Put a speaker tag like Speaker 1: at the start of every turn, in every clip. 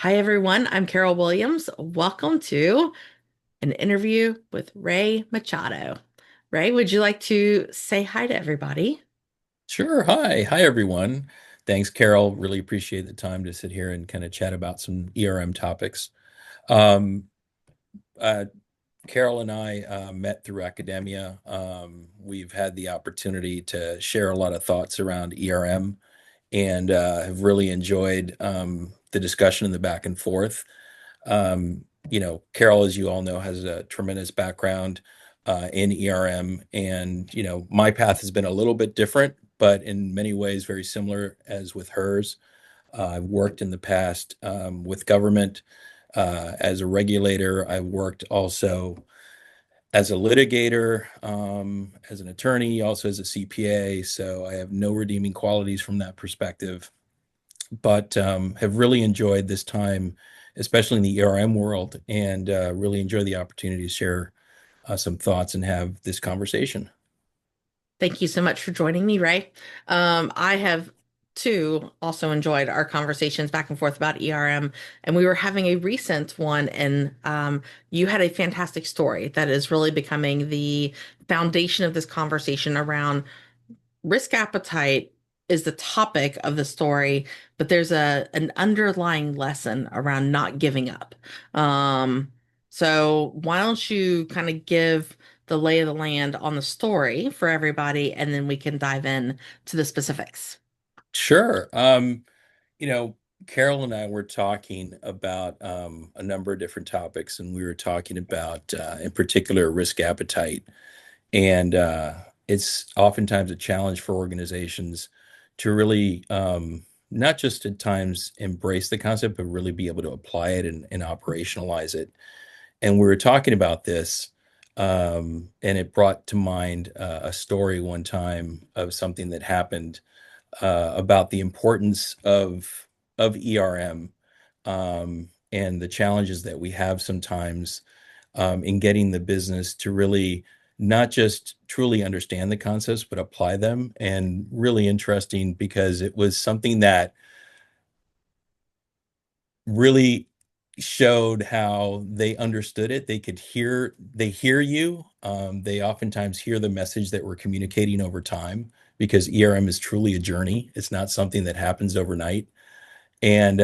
Speaker 1: Hi, everyone. I'm Carol Williams. Welcome to an interview with Ray Machado. Ray, would you like to say hi to everybody?
Speaker 2: Sure. Hi. Hi, everyone. Thanks, Carol. Really appreciate the time to sit here and kind of chat about some ERM topics. Um, uh, Carol and I met through academia. We've had the opportunity to share a lot of thoughts around ERM and have really enjoyed the discussion and the back and forth. Carol, as you all know, has a tremendous background in ERM, and my path has been a little bit different, but in many ways very similar as with hers. I've worked in the past with government as a regulator. I've worked also as a litigator, as an attorney, also as a CPA. So I have no redeeming qualities from that perspective, but have really enjoyed this time, especially in the ERM world, and really enjoy the opportunity to share some thoughts and have this conversation.
Speaker 1: Thank you so much for joining me, Ray. I have too also enjoyed our conversations back and forth about ERM, and we were having a recent one, and you had a fantastic story that is really becoming the foundation of this conversation around risk appetite is the topic of the story, but there's an underlying lesson around not giving up. Um, so why don't you kind of give the lay of the land on the story for everybody, and then we can dive in to the specifics.
Speaker 2: Sure. You know, Carol and I were talking about a number of different topics, and we were talking about, in particular, risk appetite. And it's oftentimes a challenge for organizations to really not just at times embrace the concept, but really be able to apply it and operationalize it. And we were talking about this, and it brought to mind a story one time of something that happened about the importance of ERM, and the challenges that we have sometimes in getting the business to really not just truly understand the concepts, but apply them. And really interesting because it was something that really showed how they understood it. They hear you. They oftentimes hear the message that we're communicating over time because ERM is truly a journey. It's not something that happens overnight. And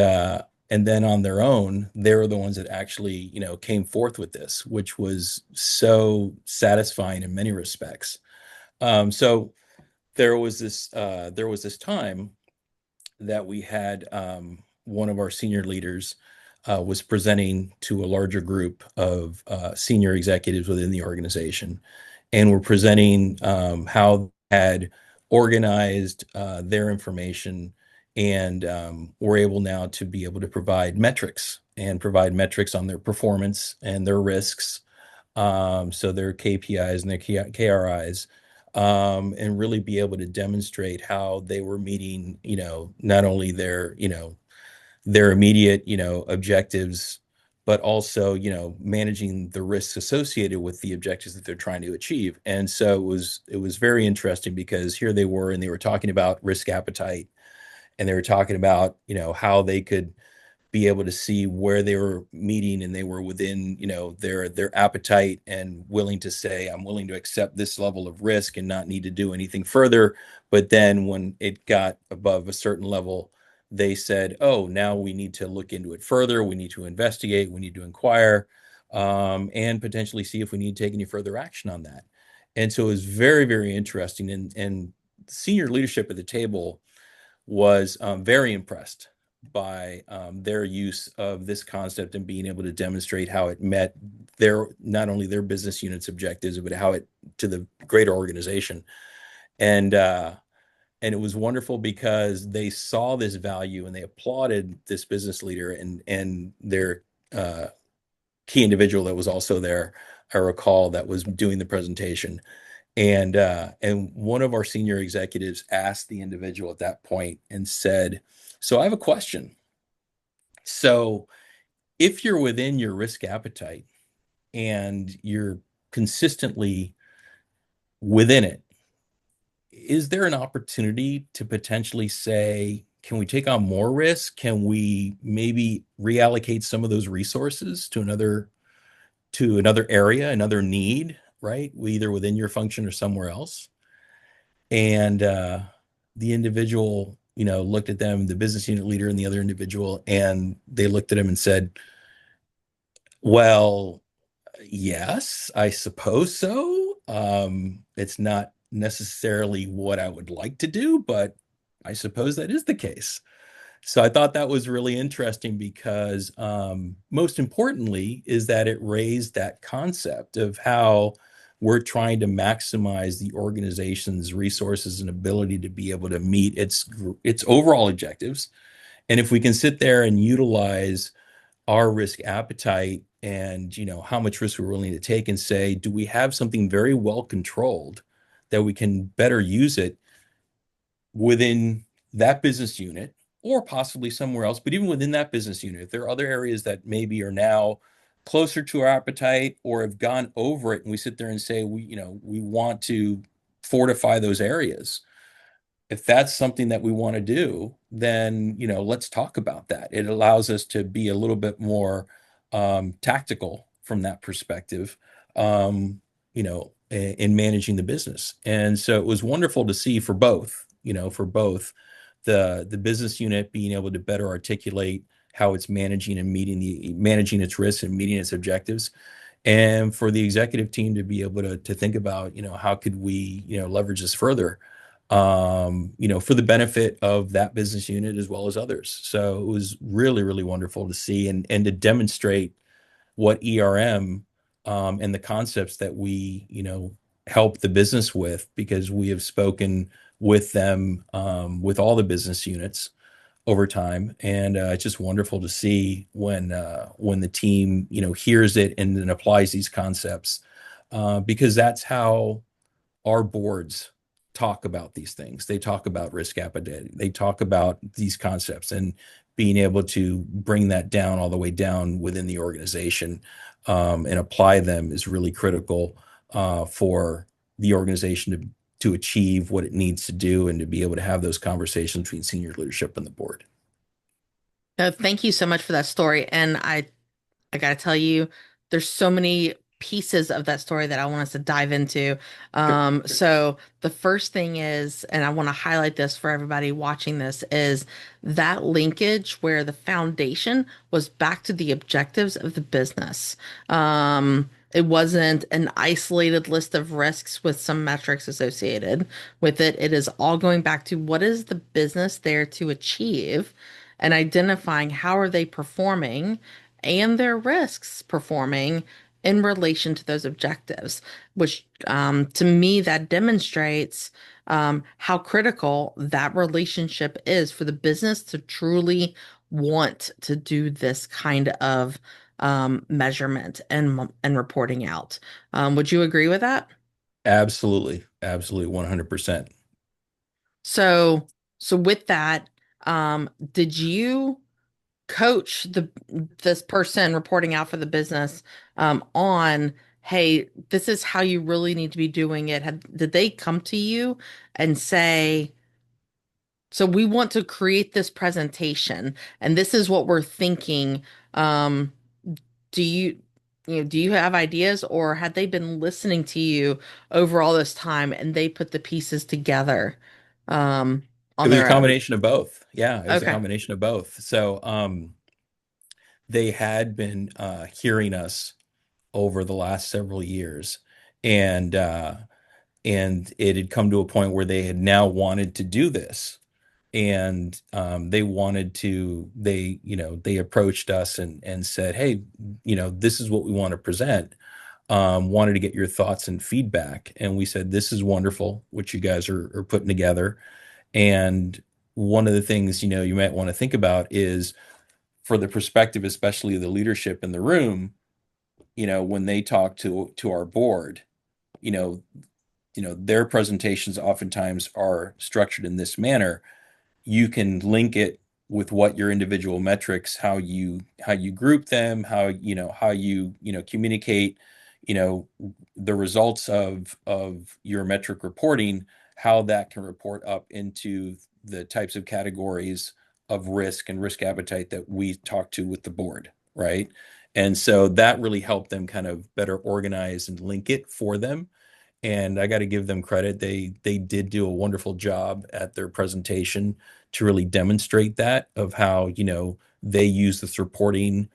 Speaker 2: and then on their own, they're the ones that actually, came forth with this, which was so satisfying in many respects. So there was this time that we had one of our senior leaders was presenting to a larger group of senior executives within the organization, and we're presenting how they had organized their information, and we're able now to be able to provide metrics on their performance and their risks, so their KPIs and their KRIs, and really be able to demonstrate how they were meeting, not only their, their immediate, objectives, but also, managing the risks associated with the objectives that they're trying to achieve. And so it was very interesting because here they were and they were talking about risk appetite, and they were talking about, how they could be able to see where they were meeting and they were within, their appetite and willing to say, I'm willing to accept this level of risk and not need to do anything further. But then when it got above a certain level, they said, oh, now we need to look into it further. We need to investigate. We need to inquire, and potentially see if we need to take any further action on that. And so it was very, very interesting. And senior leadership at the table was very impressed by their use of this concept and being able to demonstrate how it met their not only their business unit's objectives, but how it to the greater organization. And and it was wonderful because they saw this value and they applauded this business leader and their uh, key individual that was also there. I recall that was doing the presentation, and one of our senior executives asked the individual at that point and said, "So I have a question. So if you're within your risk appetite and you're consistently within it, is there an opportunity to potentially say can we take on more risk? Can we maybe reallocate some of those resources to another area, another need, right? Either within your function or somewhere else. And the individual, looked at them, the business unit leader and the other individual, and they looked at him and said, well, yes, I suppose so. It's not necessarily what I would like to do, but I suppose that is the case. So I thought that was really interesting because most importantly is that it raised that concept of how we're trying to maximize the organization's resources and ability to be able to meet its overall objectives. And if we can sit there and utilize our risk appetite and how much risk we're willing to take and say, do we have something very well controlled that we can better use it within that business unit or possibly somewhere else, but even within that business unit, if there are other areas that maybe are now closer to our appetite or have gone over it, and we sit there and say we want to fortify those areas. If that's something that we want to do, then let's talk about that. It allows us to be a little bit more tactical from that perspective, in managing the business. And so it was wonderful to see for both the business unit being able to better articulate how it's managing and managing its risks and meeting its objectives, and for the executive team to be able to think about how could we leverage this further, for the benefit of that business unit as well as others. So it was really, really wonderful to see and to demonstrate what ERM, and the concepts that we, help the business with, because we have spoken with them, with all the business units over time. And it's just wonderful to see when the team, hears it and then applies these concepts, because that's how our boards talk about these things. They talk about risk appetite. They talk about these concepts, and being able to bring that down all the way down within the organization, and apply them is really critical for the organization to achieve what it needs to do and to be able to have those conversations between senior leadership and the board.
Speaker 1: Thank you so much for that story. And I gotta tell you, there's so many pieces of that story that I want us to dive into.
Speaker 2: Sure.
Speaker 1: So the first thing is, and I want to highlight this for everybody watching this, is that linkage where the foundation was back to the objectives of the business. It wasn't an isolated list of risks with some metrics associated with it. It is all going back to what is the business there to achieve and identifying how are they performing and their risks performing in relation to those objectives, which to me, that demonstrates how critical that relationship is for the business to truly want to do this kind of measurement and reporting out. Would you agree with that?
Speaker 2: Absolutely. Absolutely. 100%.
Speaker 1: So, so with that, did you coach this person reporting out for the business on, hey, this is how you really need to be doing it? Did they come to you and say, so we want to create this presentation and this is what we're thinking. Um, do do you have ideas, or had they been listening to you over all this time and they put the pieces together
Speaker 2: It
Speaker 1: on
Speaker 2: was a
Speaker 1: their own?
Speaker 2: combination of both. Yeah, it was a
Speaker 1: Okay.
Speaker 2: combination of both. So, they had been hearing us over the last several years, and it had come to a point where they had now wanted to do this, and they approached us and said, hey, this is what we want to present. Wanted to get your thoughts and feedback, and we said, this is wonderful what you guys are putting together. And one of the things you might want to think about is, for the perspective, especially the leadership in the room, when they talk to our board, you know, their presentations oftentimes are structured in this manner. You can link it with what your individual metrics, how you group them, how you communicate, you know, the results of your metric reporting, how that can report up into the types of categories of risk and risk appetite that we talk to with the board, right? And so that really helped them kind of better organize and link it for them. And I got to give them credit. They did do a wonderful job at their presentation to really demonstrate that of how, they use this reporting,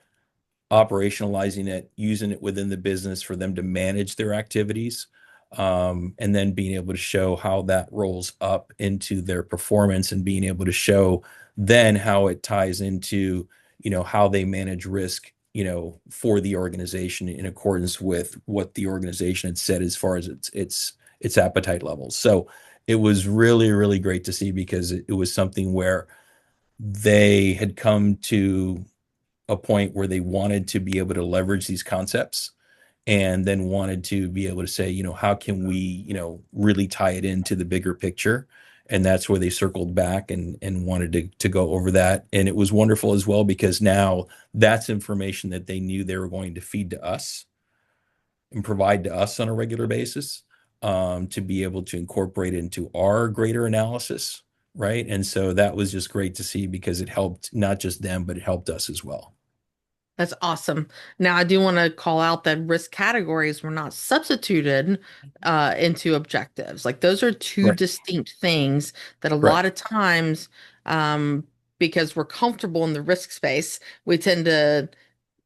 Speaker 2: operationalizing it, using it within the business for them to manage their activities, and then being able to show how that rolls up into their performance and being able to show then how it ties into, how they manage risk, for the organization in accordance with what the organization had said as far as its appetite levels. So it was really, really great to see because it was something where they had come to a point where they wanted to be able to leverage these concepts and then wanted to be able to say, how can we, really tie it into the bigger picture? And that's where they circled back and wanted to go over that. And it was wonderful as well because now that's information that they knew they were going to feed to us and provide to us on a regular basis, to be able to incorporate into our greater analysis. Right. And so that was just great to see because it helped not just them, but it helped us as well.
Speaker 1: That's awesome. Now, I do want to call out that risk categories were not substituted into objectives. Like those are two
Speaker 2: Right.
Speaker 1: distinct things that a lot
Speaker 2: Correct.
Speaker 1: of times, because we're comfortable in the risk space, we tend to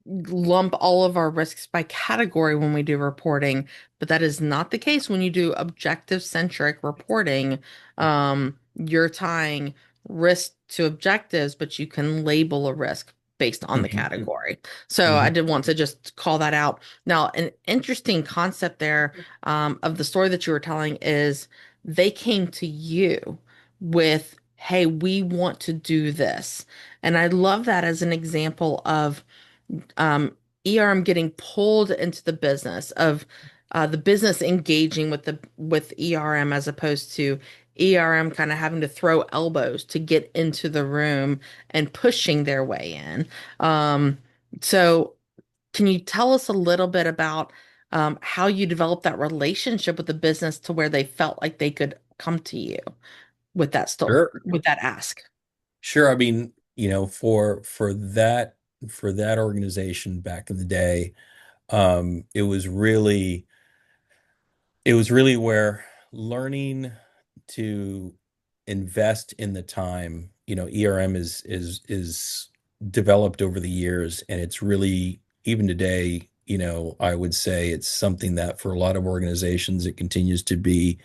Speaker 1: lump all of our risks by category when we do reporting, but that is not the case when you do objective centric reporting. You're tying risk to objectives, but you can label a risk based on the
Speaker 2: Hmm.
Speaker 1: category. So I
Speaker 2: Hmm.
Speaker 1: did want to just call that out. Now, an interesting concept there of the story that you were telling is they came to you with, hey, we want to do this. And I love that as an example of ERM getting pulled into the business of the business engaging with ERM as opposed to ERM kind of having to throw elbows to get into the room and pushing their way in. Um, so can you tell us a little bit about how you developed that relationship with the business to where they felt like they could come to you with
Speaker 2: Sure.
Speaker 1: with that ask?
Speaker 2: Sure. I mean, for that organization back in the day, um, it was really it was really where learning to invest in the time, ERM is developed over the years, and it's really even today, I would say it's something that for a lot of organizations it continues to be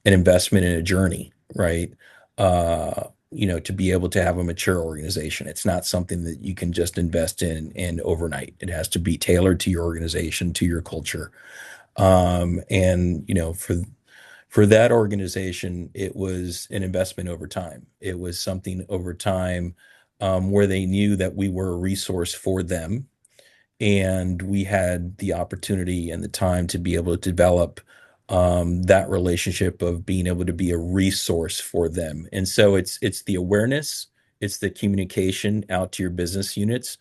Speaker 2: an investment in a journey, right? To be able to have a mature organization. It's not something that you can just invest in overnight. It has to be tailored to your organization, to your culture. And for that organization, it was an investment over time. It was something over time, where they knew that we were a resource for them and we had the opportunity and the time to be able to develop, that relationship of being able to be a resource for them. And so it's the awareness, it's the communication out to your business units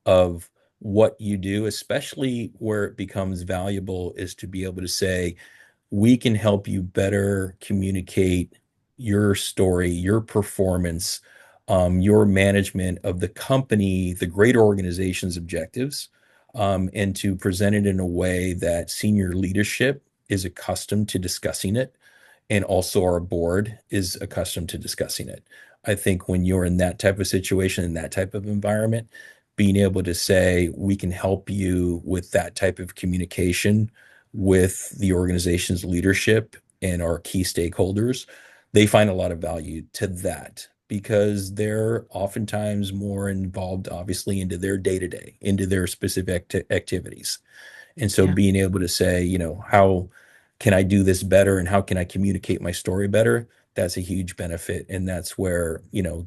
Speaker 2: of what you do, especially where it becomes valuable is to be able to say, we can help you better communicate your story, your performance, your management of the company, the great organization's objectives, and to present it in a way that senior leadership is accustomed to discussing it, and also our board is accustomed to discussing it. I think when you're in that type of situation, in that type of environment, being able to say, we can help you with that type of communication with the organization's leadership and our key stakeholders, they find a lot of value to that because they're oftentimes more involved, obviously, into their day to day, into their specific activities. And so
Speaker 1: Yeah.
Speaker 2: being able to say, how can I do this better and how can I communicate my story better? That's a huge benefit. And that's where,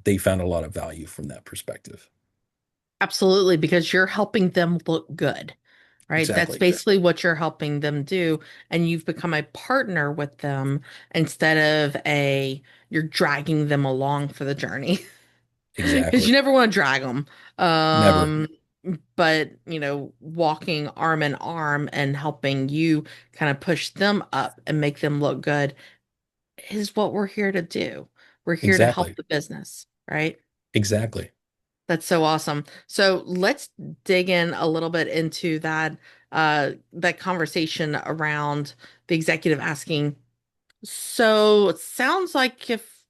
Speaker 2: they found a lot of value from that perspective.
Speaker 1: Absolutely, because you're helping them look good, right? That's
Speaker 2: Exactly.
Speaker 1: basically what you're helping them do. And you've become a partner with them instead of you're dragging them along for the journey. Because you
Speaker 2: Exactly.
Speaker 1: never want to drag them.
Speaker 2: Never.
Speaker 1: Um, but, walking arm in arm and helping you kind of push them up and make them look good is what we're here to do, We're here to help
Speaker 2: Exactly.
Speaker 1: the business, right?
Speaker 2: Exactly.
Speaker 1: That's so awesome. So let's dig in a little bit into that conversation around the executive asking. So it sounds like if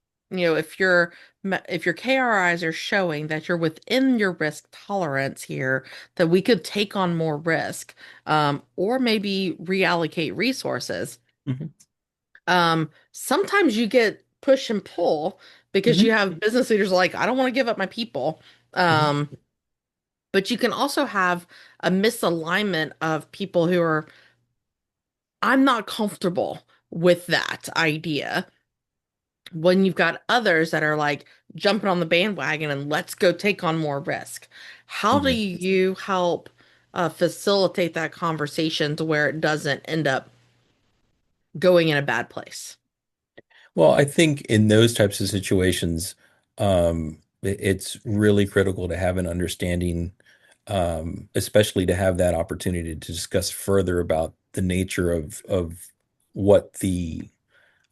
Speaker 1: your KRIs are showing that you're within your risk tolerance here, that we could take on more risk, or maybe reallocate resources.
Speaker 2: Hmm.
Speaker 1: Sometimes you get push and pull because you
Speaker 2: Hmm.
Speaker 1: have business leaders like, I don't want to give up my people.
Speaker 2: Hmm.
Speaker 1: Um, but you can also have a misalignment of people who are, I'm not comfortable with that idea. When you've got others that are like jumping on the bandwagon and let's go take on more risk. How do
Speaker 2: Hmm.
Speaker 1: you help facilitate that conversation to where it doesn't end up going in a bad place?
Speaker 2: Well, I think in those types of situations, it's really critical to have an understanding, especially to have that opportunity to discuss further about the nature of what the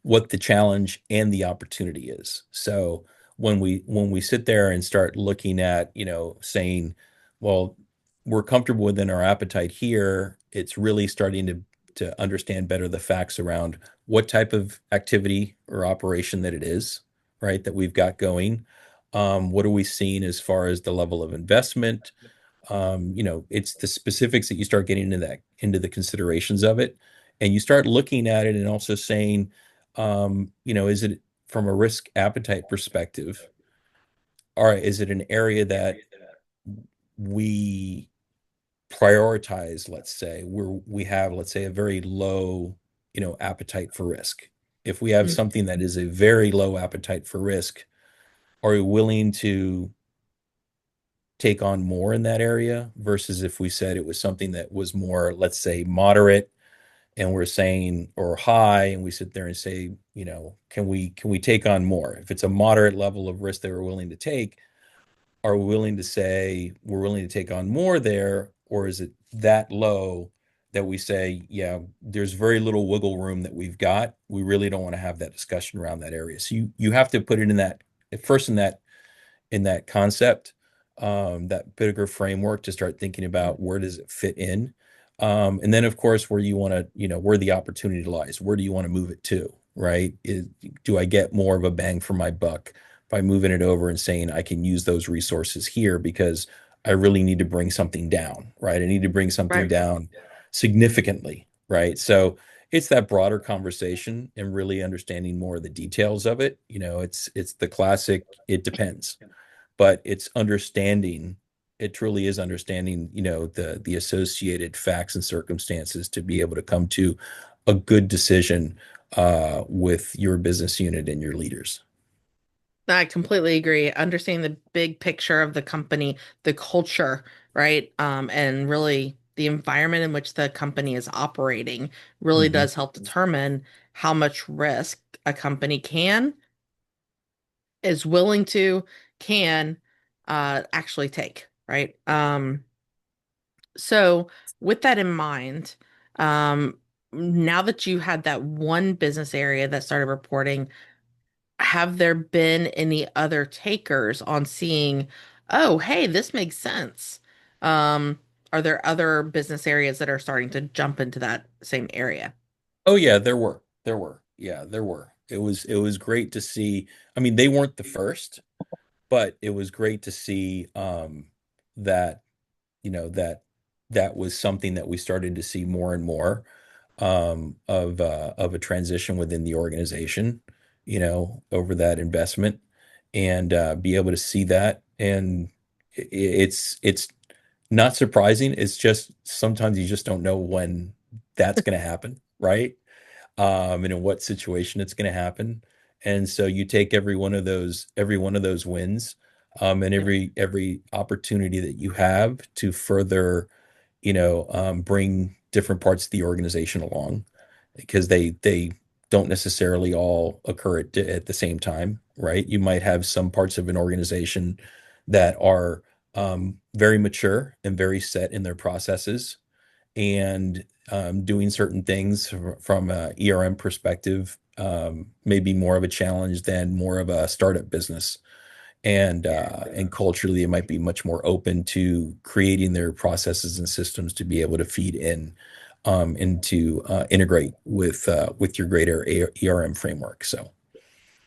Speaker 2: what the challenge and the opportunity is. So when we sit there and start looking at, saying, well, we're comfortable within our appetite here, it's really starting to understand better the facts around what type of activity or operation that it is, right, that we've got going. What are we seeing as far as the level of investment? It's the specifics that you start getting into the considerations of it, and you start looking at it and also saying, is it from a risk appetite perspective, or is it an area that we prioritize, let's say, where we have, let's say, a very low, appetite for risk. If we have
Speaker 1: Mm.
Speaker 2: something that is a very low appetite for risk, are we willing to take on more in that area versus if we said it was something that was more, let's say, moderate and we're saying or high and we sit there and say, can we take on more? If it's a moderate level of risk that we're willing to take, are we willing to say we're willing to take on more there, or is it that low that we say, yeah, there's very little wiggle room that we've got. We really don't want to have that discussion around that area. So you have to put it in that first in that concept, that bigger framework to start thinking about where does it fit in. And then, of course, where you want to, where the opportunity lies, where do you want to move it to, right? Do I get more of a bang for my buck by moving it over and saying I can use those resources here because I really need to bring something down, right? I need to bring something
Speaker 1: Right.
Speaker 2: down significantly, right? So it's that broader conversation and really understanding more of the details of it. It's the classic, it depends, but it's understanding, it truly is understanding, the associated facts and circumstances to be able to come to a good decision with your business unit and your leaders.
Speaker 1: I completely agree. Understanding the big picture of the company, the culture, right? And really the environment in which the company is operating really
Speaker 2: Hmm.
Speaker 1: does help determine how much risk a company is willing to, can actually take, right? So with that in mind, now that you had that one business area that started reporting, have there been any other takers on seeing, oh, hey, this makes sense? Are there other business areas that are starting to jump into that same area?
Speaker 2: Oh yeah, there were, yeah, there were. It was great to see. I mean, they weren't the first, but it was great to see that that that was something that we started to see more and more of a transition within the organization, over that investment, and be able to see that. And it's not surprising. It's just sometimes you just don't know when that's going to happen, right? And in what situation it's going to happen. And so you take every one of those wins, and
Speaker 1: Yep.
Speaker 2: every opportunity that you have to further, bring different parts of the organization along, because they don't necessarily all occur at the same time, right? You might have some parts of an organization that are very mature and very set in their processes, and doing certain things from a ERM perspective may be more of a challenge than more of a startup business. And culturally, it might be much more open to creating their processes and systems to be able to feed in and to integrate with your greater ERM framework. So,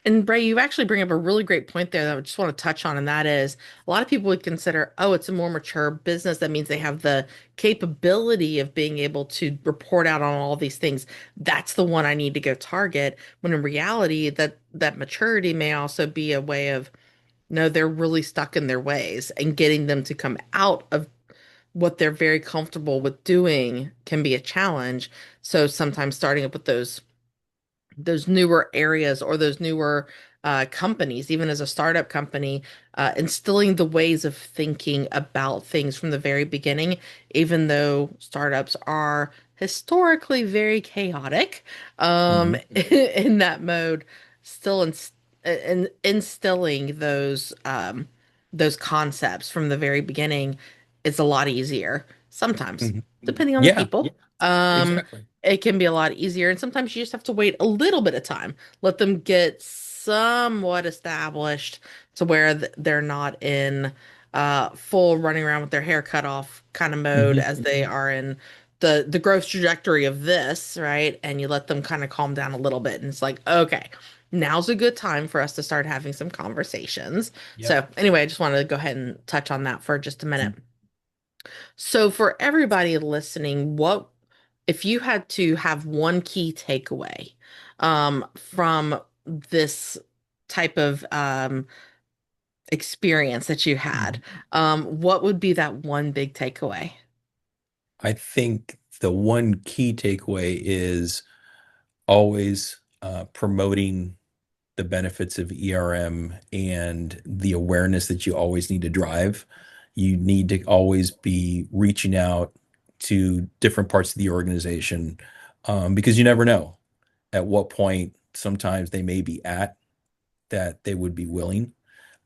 Speaker 1: And Bray, you actually bring up a really great point there that I just want to touch on, and that is a lot of people would consider, oh, it's a more mature business. That means they have the capability of being able to report out on all these things. That's the one I need to go target. When in reality, that maturity may also be a way of, no, they're really stuck in their ways, and getting them to come out of what they're very comfortable with doing can be a challenge. So sometimes starting up with those newer areas or those newer companies, even as a startup company, instilling the ways of thinking about things from the very beginning, even though startups are historically very chaotic,
Speaker 2: mhm,
Speaker 1: in that mode, still instilling those concepts from the very beginning is a lot easier sometimes,
Speaker 2: mhm.
Speaker 1: depending on the
Speaker 2: Yeah,
Speaker 1: people. Um,
Speaker 2: exactly.
Speaker 1: it can be a lot easier. And sometimes you just have to wait a little bit of time, let them get somewhat established to where they're not in full running around with their hair cut off kind of mode
Speaker 2: Hmm.
Speaker 1: as they are in the growth trajectory of this, right? And you let them kind of calm down a little bit. And it's like, okay, now's a good time for us to start having some conversations.
Speaker 2: Yep.
Speaker 1: So, anyway, I just wanted to go ahead and touch on that for just a minute. So, for everybody listening, what if you had to have one key takeaway from this type of experience that you had?
Speaker 2: Mhm.
Speaker 1: What would be that one big takeaway?
Speaker 2: I think the one key takeaway is always promoting the benefits of ERM and the awareness that you always need to drive. You need to always be reaching out to different parts of the organization because you never know at what point sometimes they may be at that they would be willing.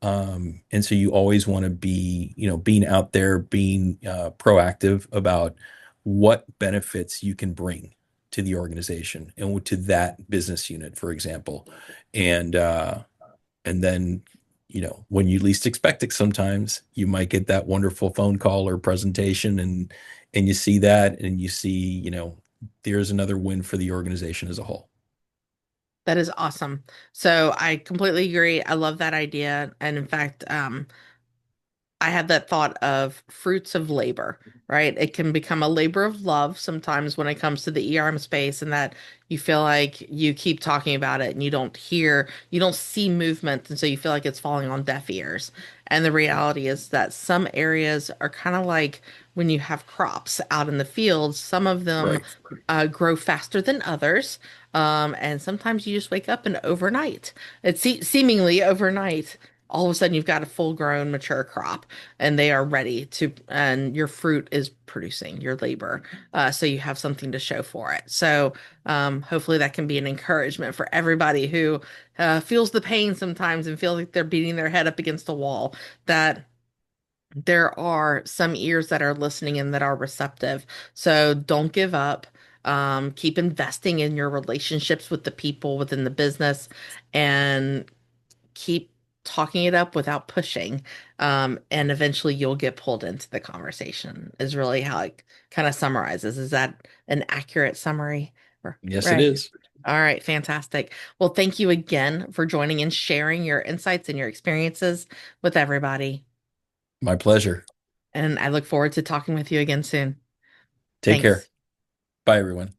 Speaker 2: And so you always want to be, being out there, being proactive about what benefits you can bring to the organization and to that business unit, for example. And and then, when you least expect it, sometimes you might get that wonderful phone call or presentation, and you see that, and you see, there's another win for the organization as a whole.
Speaker 1: That is awesome. So I completely agree. I love that idea. And in fact, I had that thought of fruits of labor, right? It can become a labor of love sometimes when it comes to the ERM space, and that you feel like you keep talking about it and you don't see movement, and so you feel like it's falling on deaf ears. And the reality is that some areas are kind of like when you have crops out in the fields, some of them
Speaker 2: Right.
Speaker 1: grow faster than others. And sometimes you just wake up and overnight, seemingly overnight, all of a sudden you've got a full grown mature crop and they are ready to, and your fruit is producing your labor. So you have something to show for it. So hopefully that can be an encouragement for everybody who feels the pain sometimes and feels like they're beating their head up against a wall, that there are some ears that are listening and that are receptive. So don't give up. Keep investing in your relationships with the people within the business, and keep talking it up without pushing. And eventually you'll get pulled into the conversation, is really how it kind of summarizes. Is that an accurate summary?
Speaker 2: Yes, it
Speaker 1: Right.
Speaker 2: is.
Speaker 1: All right, fantastic. Well, thank you again for joining and sharing your insights and your experiences with everybody.
Speaker 2: My pleasure.
Speaker 1: And I look forward to talking with you again soon.
Speaker 2: Take care.
Speaker 1: Thanks.
Speaker 2: Bye, everyone.